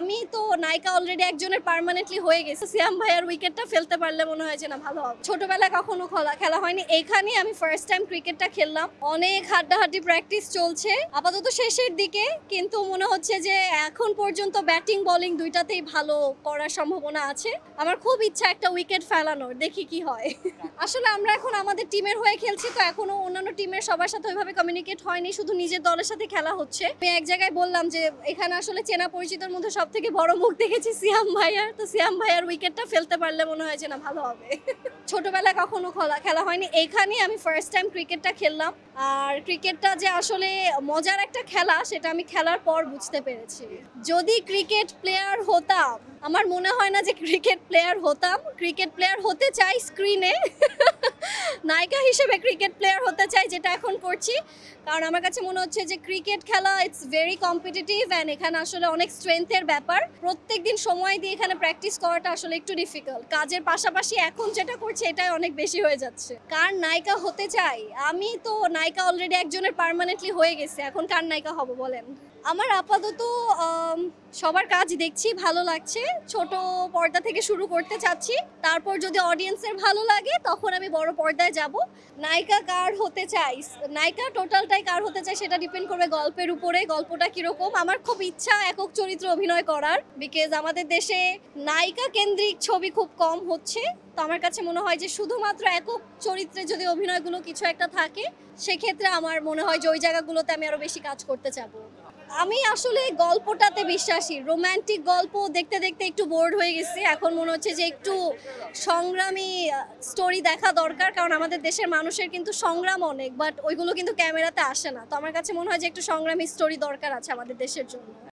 আমি তো নায়িকা অলরেডি একজনের পার্মানেন্টলি হয়ে গেছে। সিয়াম ভাইয়ার উইকেটটা ফেলতে পারলে মনে হয় যে না ভালো হবে। ছোটবেলায় কখনো খেলা হয়নি, এখানেই আমি ফার্স্ট টাইম ক্রিকেটটা খেললাম। অনেক হাড্ডাহাড্ডি প্র্যাকটিস চলছে, আপাতত শেষের দিকে, কিন্তু মনে হচ্ছে যে এখন পর্যন্ত ব্যাটিং বোলিং দুইটাতেই ভালো করার সম্ভাবনা আছে। আমার খুব ইচ্ছা একটা উইকেট ফেলানোর, দেখি কি হয়। আসলে আমরা এখন আমাদের টিমের হয়ে খেলছি, তো এখনো অন্যান্য টিমের সবার সাথে ওইভাবে কমিউনিকেট হয়নি, শুধু নিজের দলের সাথে খেলা হচ্ছে। আমি এক জায়গায় বললাম যে এখানে আসলে চেনা পরিচিতর মধ্যে সব থেকে বড় মুখ দেখেছি সিয়াম ভাইয়ার, তো সিয়াম ভাইয়ার উইকেটটা ফেলতে পারলে মনে হয় যে না ভালো হবে। ছোটবেলায় কখনো খেলা হয়নি, এখানেই আমি ফার্স্ট টাইম ক্রিকেটটা খেললাম। আর ক্রিকেটটা যে আসলে মজার একটা খেলা সেটা আমি খেলার পর বুঝতে পেরেছি। যদি ক্রিকেট প্লেয়ার হতাম, আমার মনে হয় না যে ক্রিকেট প্লেয়ার হতাম। ক্রিকেট প্লেয়ার হতে চাই স্ক্রিনে, নায়িকা হিসেবে ক্রিকেট প্লেয়ার হতে চাই, যেটা এখন করছি। কারণ আমার কাছে মনে হচ্ছে যে ক্রিকেট খেলা ইটস ভেরি কম্পিটিটিভ অ্যান্ড এখানে আসলে অনেক স্ট্রেংথের ব্যাপার। প্রত্যেকদিন সময় দিয়ে এখানে প্র্যাকটিস করাটা আসলে একটু ডিফিকাল্ট। কাজের পাশাপাশি এখন যেটা করছি এটাই অনেক বেশি হয়ে যাচ্ছে। কার নায়িকা হতে চাই? আমি তো নায়িকা অলরেডি একজনের পার্মানেন্টলি হয়ে গেছে, এখন কার নায়িকা হব বলেন? আমার আপাতত সবার কাজ দেখছি, ভালো লাগছে। ছোট পর্দা থেকে শুরু করতে চাচ্ছি, তারপর যদি অডিয়েন্সের ভালো লাগে তখন আমি বড় পর্দায় যাব। নায়িকা কার হতে চাই, নায়িকা টোটালটাই কার হতে চাই সেটা ডিপেন্ড করবে গল্পের উপরে, গল্পটা কিরকম। আমার খুব ইচ্ছা একক চরিত্র অভিনয় করার, বিকজ আমাদের দেশে নায়িকা কেন্দ্রিক ছবি খুব কম হচ্ছে। তো আমার কাছে মনে হয় যে শুধুমাত্র একক চরিত্রে যদি অভিনয়গুলো কিছু একটা থাকে, সেক্ষেত্রে আমার মনে হয় যে ওই জায়গাগুলোতে আমি আরো বেশি কাজ করতে চাবো। আমি আসলে গল্পটাতে বিশ্বাসী। রোমান্টিক গল্প দেখতে দেখতে একটু বোর্ড হয়ে গেছি, এখন মনে হচ্ছে যে একটু সংগ্রামী স্টোরি দেখা দরকার। কারণ আমাদের দেশের মানুষের কিন্তু সংগ্রাম অনেক, বাট ওইগুলো কিন্তু ক্যামেরাতে আসে না। তো আমার কাছে মনে হয় যে একটু সংগ্রামী স্টোরি দরকার আছে আমাদের দেশের জন্য।